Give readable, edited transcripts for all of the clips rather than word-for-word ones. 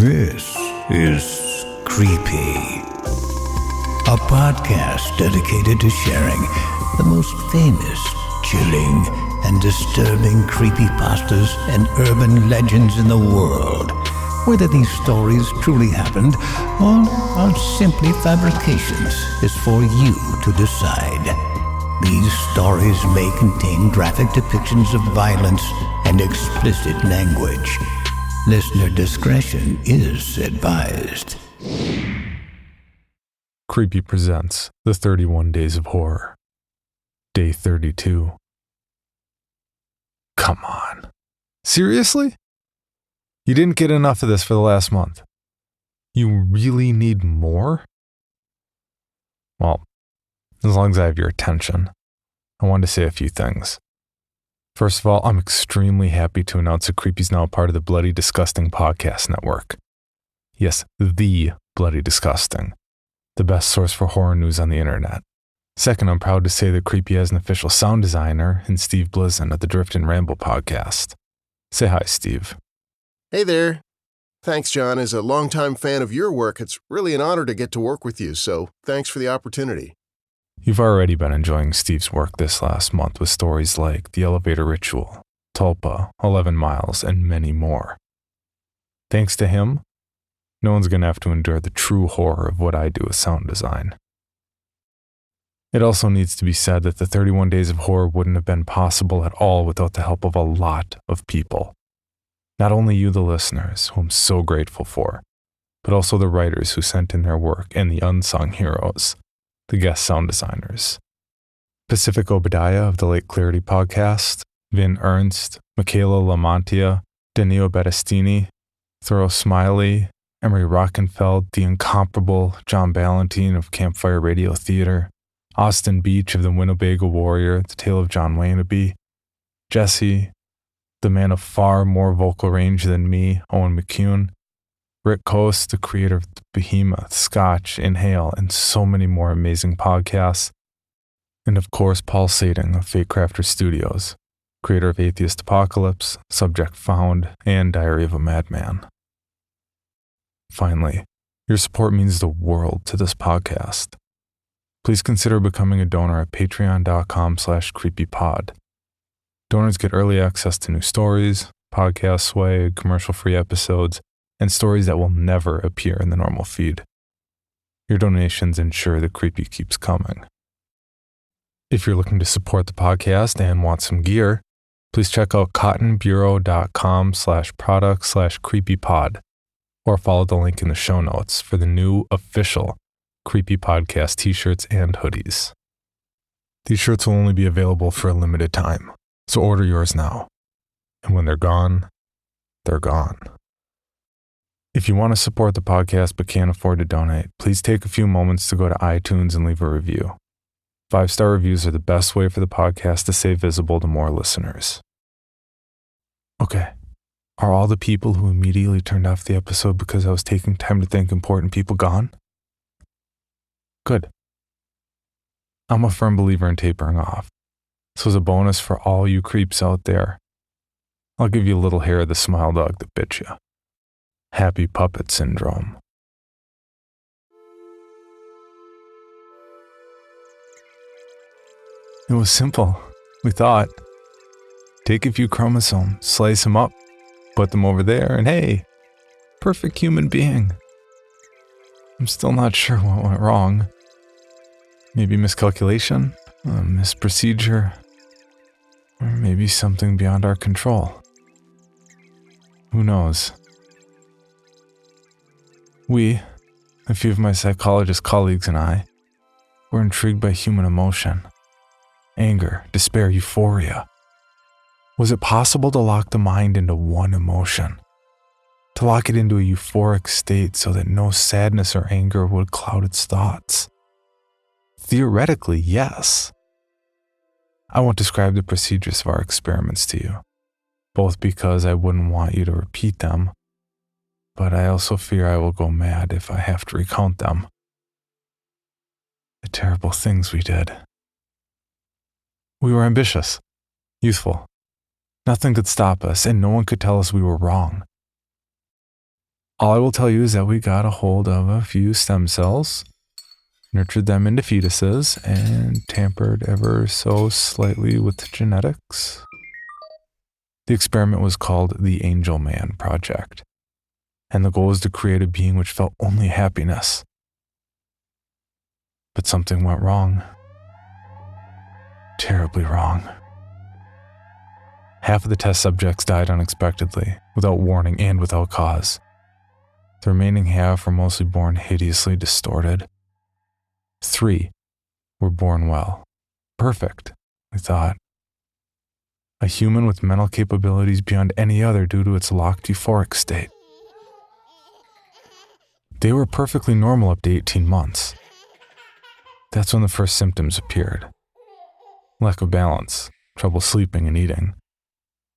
This is Creepy, a podcast dedicated to sharing the most famous, chilling, and disturbing creepypastas and urban legends in the world. Whether these stories truly happened or are simply fabrications is for you to decide. These stories may contain graphic depictions of violence and explicit language. Listener discretion is advised. Creepy presents The 31 Days of Horror. Day 32. Come on. Seriously? You didn't get enough of this for the last month. You really need more? Well, as long as I have your attention, I wanted to say a few things. First of all, I'm extremely happy to announce that Creepy's now part of the Bloody Disgusting Podcast Network. Yes, the Bloody Disgusting. The best source for horror news on the internet. Second, I'm proud to say that Creepy has an official sound designer in Steve Blizin of the Drift and Ramble podcast. Say hi, Steve. Hey there. Thanks, John. As a longtime fan of your work, it's really an honor to get to work with you, so thanks for the opportunity. You've already been enjoying Steve's work this last month with stories like The Elevator Ritual, Tulpa, 11 Miles, and many more. Thanks to him, no one's going to have to endure the true horror of what I do with sound design. It also needs to be said that the 31 Days of Horror wouldn't have been possible at all without the help of a lot of people. Not only you, the listeners, who I'm so grateful for, but also the writers who sent in their work and the unsung heroes, the guest sound designers. Pacific Obadiah of the Late Clarity podcast, Vin Ernst, Michaela Lamontia, Danilo Battistini, Thoreau Smiley, Emery Rockenfeld, the incomparable John Ballantine of Campfire Radio Theater, Austin Beach of the Winnebago Warrior, The Tale of John Waynaby, Jesse, the man of far more vocal range than me, Owen McCune, Rick Coast, the creator of The Behemoth, Scotch, Inhale, and so many more amazing podcasts, and of course Paul Sading of Fate Crafter Studios, creator of Atheist Apocalypse, Subject Found, and Diary of a Madman. Finally, your support means the world to this podcast. Please consider becoming a donor at patreon.com/creepypod. Donors get early access to new stories, podcast swag, commercial-free episodes, and stories that will never appear in the normal feed. Your donations ensure that Creepy keeps coming. If you're looking to support the podcast and want some gear, please check out cottonbureau.com/product/creepypod or follow the link in the show notes for the new official Creepy Podcast t-shirts and hoodies. These shirts will only be available for a limited time, so order yours now. And when they're gone, they're gone. If you want to support the podcast but can't afford to donate, please take a few moments to go to iTunes and leave a review. 5-star reviews are the best way for the podcast to stay visible to more listeners. Okay, are all the people who immediately turned off the episode because I was taking time to thank important people gone? Good. I'm a firm believer in tapering off. So as a bonus for all you creeps out there, I'll give you a little hair of the smile dog that bit you. Happy puppet syndrome. It was simple, we thought. Take a few chromosomes, slice them up, put them over there, and hey, perfect human being. I'm still not sure what went wrong. Maybe miscalculation, a misprocedure, or maybe something beyond our control. Who knows? We, a few of my psychologist colleagues and I, were intrigued by human emotion. Anger, despair, euphoria. Was it possible to lock the mind into one emotion? To lock it into a euphoric state so that no sadness or anger would cloud its thoughts? Theoretically, yes. I won't describe the procedures of our experiments to you, both because I wouldn't want you to repeat them, but I also fear I will go mad if I have to recount them. The terrible things we did. We were ambitious, youthful. Nothing could stop us, and no one could tell us we were wrong. All I will tell you is that we got a hold of a few stem cells, nurtured them into fetuses, and tampered ever so slightly with the genetics. The experiment was called the Angel Man Project, and the goal was to create a being which felt only happiness. But something went wrong. Terribly wrong. Half of the test subjects died unexpectedly, without warning and without cause. The remaining half were mostly born hideously distorted. 3 were born well. Perfect, we thought. A human with mental capabilities beyond any other due to its locked euphoric state. They were perfectly normal up to 18 months. That's when the first symptoms appeared. Lack of balance, trouble sleeping and eating,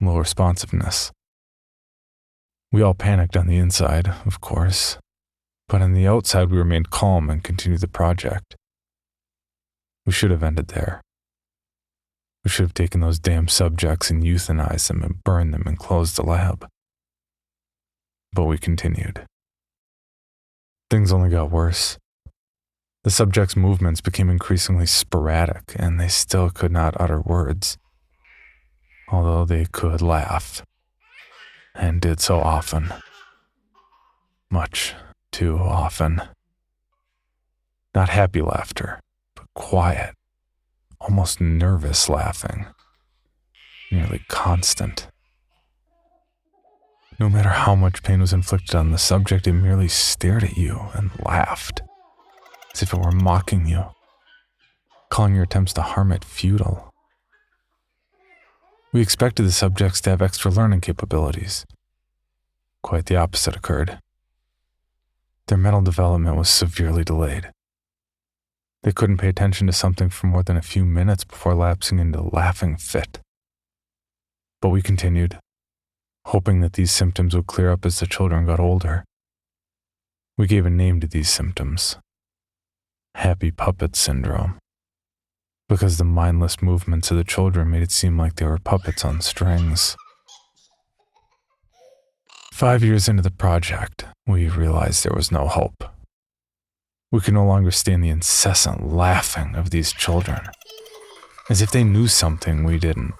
low responsiveness. We all panicked on the inside, of course, but on the outside we remained calm and continued the project. We should have ended there. We should have taken those damn subjects and euthanized them and burned them and closed the lab. But we continued. Things only got worse. The subjects' movements became increasingly sporadic, and they still could not utter words, although they could laugh. And did so often. Much too often. Not happy laughter, but quiet, almost nervous laughing. Nearly constant. No matter how much pain was inflicted on the subject, it merely stared at you and laughed, as if it were mocking you, calling your attempts to harm it futile. We expected the subjects to have extra learning capabilities. Quite the opposite occurred. Their mental development was severely delayed. They couldn't pay attention to something for more than a few minutes before lapsing into a laughing fit. But we continued, hoping that these symptoms would clear up as the children got older. We gave a name to these symptoms. Happy puppet syndrome. Because the mindless movements of the children made it seem like they were puppets on strings. 5 years into the project, we realized there was no hope. We could no longer stand the incessant laughing of these children, as if they knew something we didn't,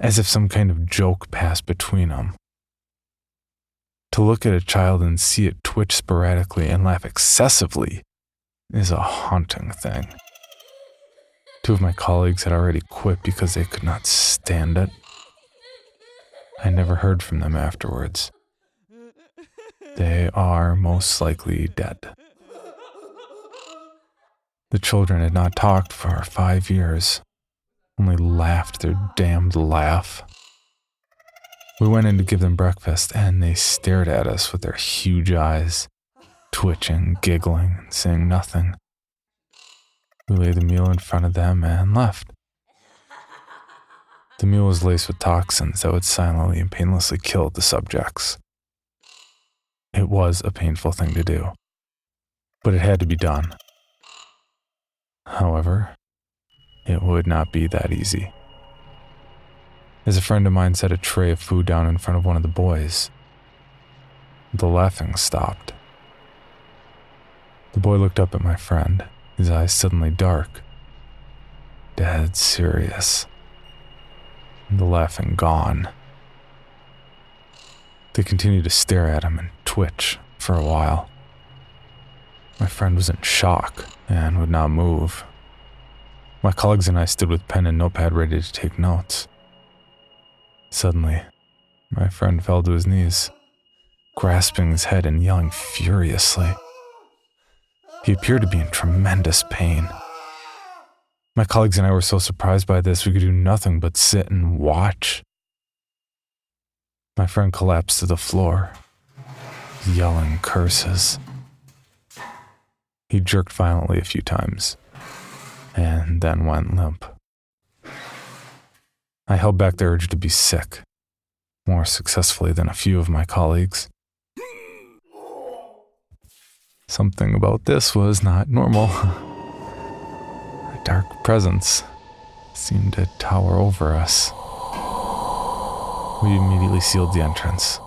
as if some kind of joke passed between them. To look at a child and see it twitch sporadically and laugh excessively is a haunting thing. 2 of my colleagues had already quit because they could not stand it. I never heard from them afterwards. They are most likely dead. The children had not talked for 5 years, only laughed their damned laugh. We went in to give them breakfast, and they stared at us with their huge eyes, twitching, giggling, and saying nothing. We laid the meal in front of them and left. The meal was laced with toxins that would silently and painlessly kill the subjects. It was a painful thing to do, but it had to be done. However, it would not be that easy. As a friend of mine set a tray of food down in front of one of the boys, the laughing stopped. The boy looked up at my friend, his eyes suddenly dark, dead serious, and the laughing gone. They continued to stare at him and twitch for a while. My friend was in shock and would not move. My colleagues and I stood with pen and notepad ready to take notes. Suddenly, my friend fell to his knees, grasping his head and yelling furiously. He appeared to be in tremendous pain. My colleagues and I were so surprised by this we could do nothing but sit and watch. My friend collapsed to the floor, yelling curses. He jerked violently a few times, and then went limp. I held back the urge to be sick, more successfully than a few of my colleagues. Something about this was not normal. A dark presence seemed to tower over us. We immediately sealed the entrance.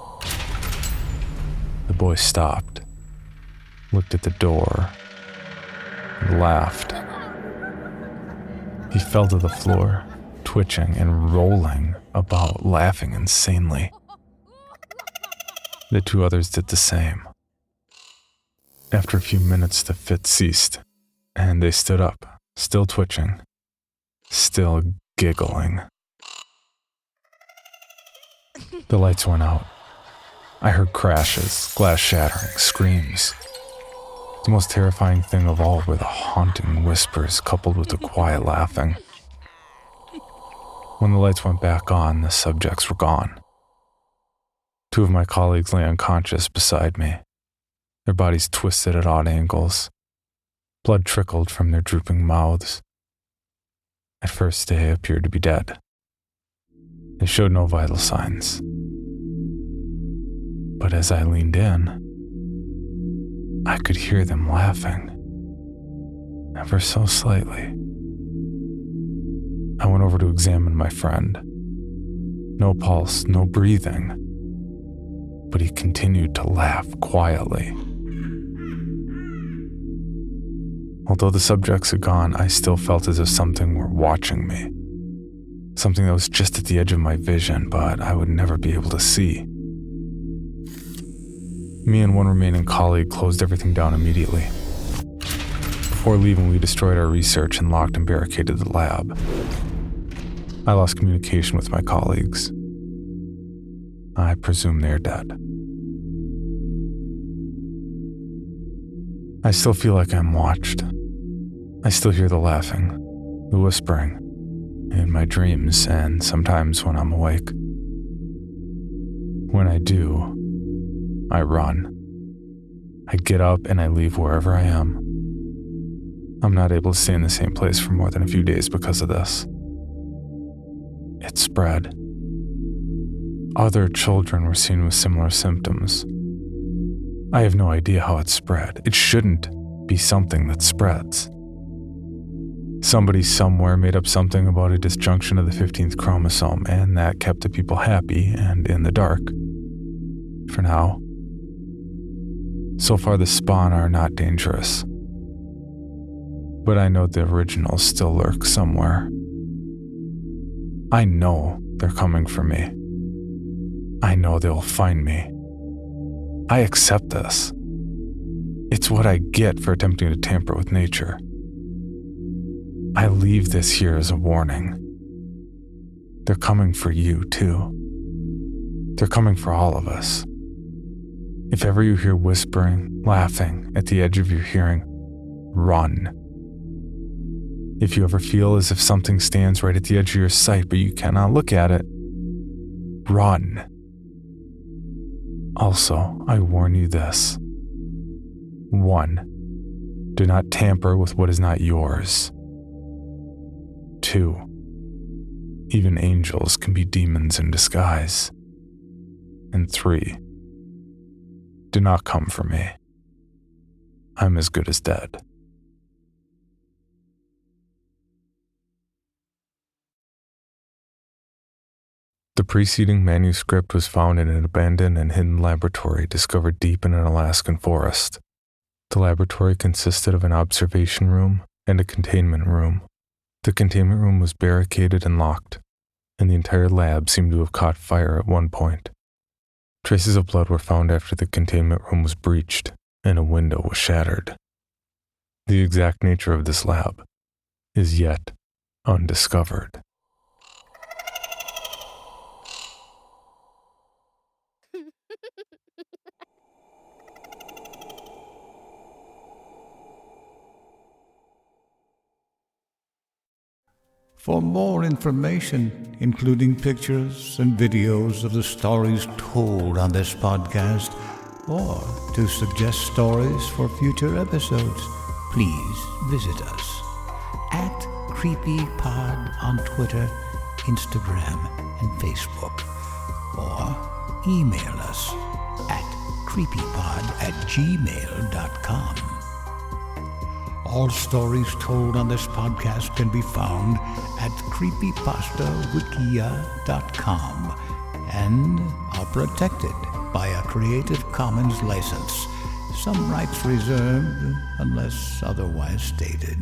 The boy stopped, looked at the door, and laughed. He fell to the floor, twitching and rolling about, laughing insanely. The two others did the same. After a few minutes, the fit ceased, and they stood up, still twitching, still giggling. The lights went out. I heard crashes, glass shattering, screams. The most terrifying thing of all were the haunting whispers coupled with the quiet laughing. When the lights went back on, the subjects were gone. Two of my colleagues lay unconscious beside me, their bodies twisted at odd angles. Blood trickled from their drooping mouths. At first, they appeared to be dead. They showed no vital signs. But as I leaned in, I could hear them laughing, ever so slightly. I went over to examine my friend. No pulse, no breathing, but he continued to laugh quietly. Although the subjects had gone, I still felt as if something were watching me. Something that was just at the edge of my vision, but I would never be able to see. Me and one remaining colleague closed everything down immediately. Before leaving, we destroyed our research and locked and barricaded the lab. I lost communication with my colleagues. I presume they're dead. I still feel like I'm watched. I still hear the laughing, the whispering, in my dreams and sometimes when I'm awake. When I do, I run. I get up and I leave wherever I am. I'm not able to stay in the same place for more than a few days because of this. It spread. Other children were seen with similar symptoms. I have no idea how it spread. It shouldn't be something that spreads. Somebody somewhere made up something about a disjunction of the 15th chromosome, and that kept the people happy and in the dark. For now. So far, the spawn are not dangerous. But I know the originals still lurk somewhere. I know they're coming for me. I know they'll find me. I accept this. It's what I get for attempting to tamper with nature. I leave this here as a warning. They're coming for you, too. They're coming for all of us. If ever you hear whispering, laughing at the edge of your hearing, run. If you ever feel as if something stands right at the edge of your sight but you cannot look at it, run. Also, I warn you this. 1. Do not tamper with what is not yours. 2. Even angels can be demons in disguise. And 3. Do not come for me. I'm as good as dead. The preceding manuscript was found in an abandoned and hidden laboratory discovered deep in an Alaskan forest. The laboratory consisted of an observation room and a containment room. The containment room was barricaded and locked, and the entire lab seemed to have caught fire at one point. Traces of blood were found after the containment room was breached and a window was shattered. The exact nature of this lab is yet undiscovered. For more information, including pictures and videos of the stories told on this podcast, or to suggest stories for future episodes, please visit us at CreepyPod on Twitter, Instagram, and Facebook, or email us at creepypod@gmail.com. All stories told on this podcast can be found at creepypastawikia.com and are protected by a Creative Commons license. Some rights reserved unless otherwise stated.